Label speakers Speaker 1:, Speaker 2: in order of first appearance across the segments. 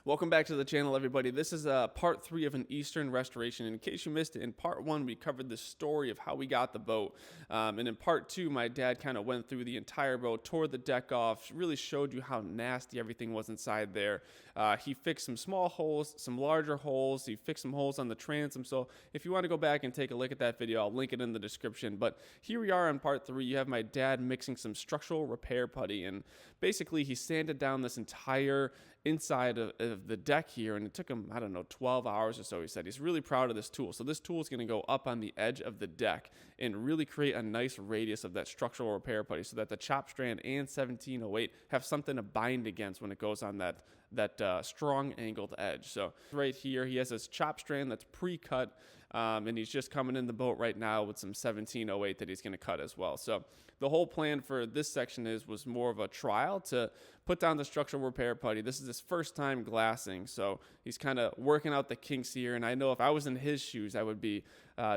Speaker 1: Welcome back to the channel, everybody. This is part 3 of an Eastern restoration. In case you missed it, in part 1, we covered the story of how we got the boat. And in part 2, my dad kind of went through the entire boat, tore the deck off, really showed you how nasty everything was inside there. He fixed some small holes, some larger holes. He fixed some holes on the transom. So if you want to go back and take a look at that video, I'll link it in the description. But here we are on part 3. You have my dad mixing some structural repair putty. And basically, he sanded down this entire inside of the deck here, and it took him, I don't know, 12 hours or so. He said he's really proud of this tool. So this tool is going to go up on the edge of the deck and really create a nice radius of that structural repair putty so that the chop strand and 1708 have something to bind against when it goes on that strong angled edge. So right here he has this chop strand that's pre-cut, and he's just coming in the boat right now with some 1708 that he's going to cut as well. So the whole plan for this section was more of a trial to put down the structural repair putty. This is his first time glassing, so he's kind of working out the kinks here, and I know if I was in his shoes, I would be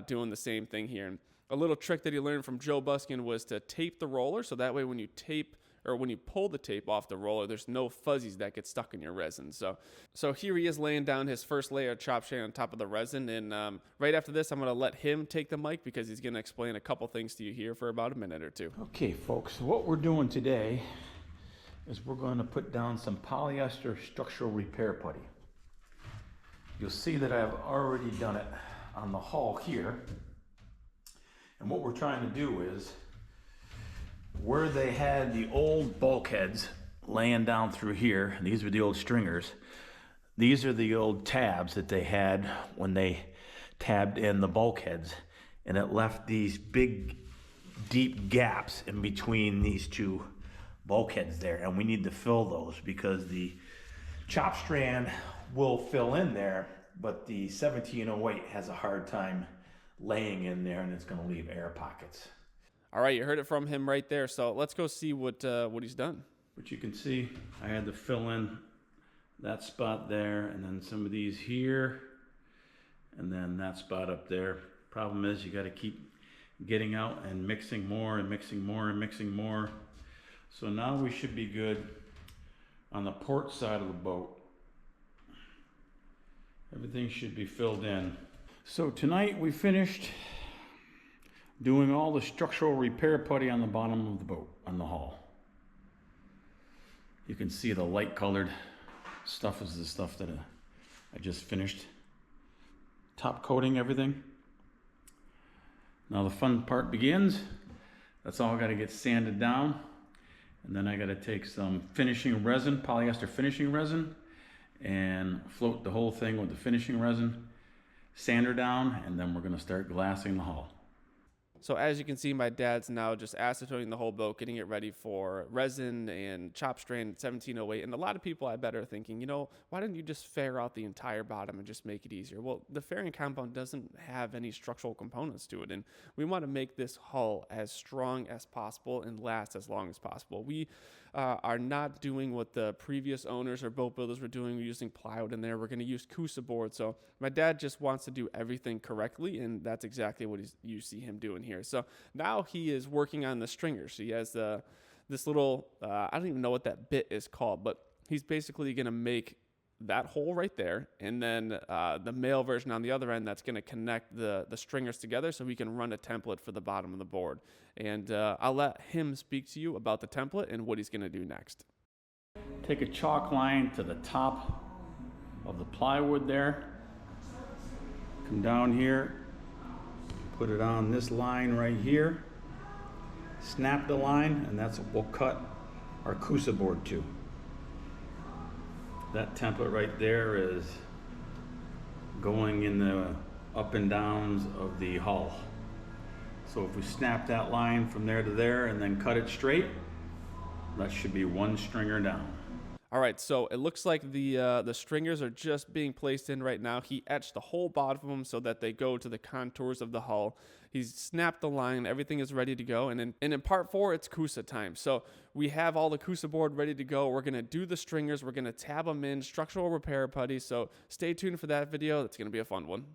Speaker 1: doing the same thing here. And a little trick that he learned from Joe Buskin was to tape the roller, so that way when you pull the tape off the roller, there's no fuzzies that get stuck in your resin. So here he is laying down his first layer of chop strand on top of the resin. And right after this, I'm going to let him take the mic because he's going to explain a couple things to you here for about a minute or two.
Speaker 2: Okay, folks, what we're doing today is we're going to put down some polyester structural repair putty. You'll see that I've already done it on the hull here. And what we're trying to do is, where they had the old bulkheads laying down through here, these were the old stringers. These are the old tabs that they had when they tabbed in the bulkheads, and it left these big, deep gaps in between these two bulkheads there, and we need to fill those because the chop strand will fill in there, but the 1708 has a hard time laying in there, and it's going to leave air pockets.
Speaker 1: All right, you heard it from him right there. So let's go see what he's done.
Speaker 2: But you can see I had to fill in that spot there, and then some of these here, and then that spot up there. Problem is, you got to keep getting out and mixing more and mixing more and mixing more. So now we should be good on the port side of the boat. Everything should be filled in. So tonight we finished doing all the structural repair putty on the bottom of the boat, on the hull. You can see the light colored stuff is the stuff that I just finished top coating everything. Now the fun part begins. That's all got to get sanded down. And then I got to take some finishing resin, polyester finishing resin, and float the whole thing with the finishing resin, sand her down, and then we're going to start glassing the hull.
Speaker 1: So as you can see, my dad's now just acetoning the whole boat, getting it ready for resin and chop strand 1708. And a lot of people, I bet, are thinking, you know, why didn't you just fair out the entire bottom and just make it easier? Well, the fairing compound doesn't have any structural components to it, and we want to make this hull as strong as possible and last as long as possible. We are not doing what the previous owners or boat builders were doing. We're using plywood in there. We're going to use Coosa board. So my dad just wants to do everything correctly, and that's exactly what you see him doing here. So now he is working on the stringers. He has this little, I don't even know what that bit is called, but he's basically going to make that hole right there, and then the male version on the other end that's going to connect the stringers together so we can run a template for the bottom of the board. And I'll let him speak to you about the template and what he's going to do next.
Speaker 2: Take a chalk line to the top of the plywood there. Come down here. Put it on this line right here. Snap the line, and that's what we'll cut our Coosa board to. That template right there is going in the up and downs of the hull. So if we snap that line from there to there and then cut it straight, that should be one stringer down.
Speaker 1: All right, so it looks like the stringers are just being placed in right now. He etched the whole bottom of them so that they go to the contours of the hull. He's snapped the line. Everything is ready to go. And in part 4, it's Coosa time. So we have all the Coosa board ready to go. We're going to do the stringers. We're going to tab them in, structural repair putty. So stay tuned for that video. It's going to be a fun one.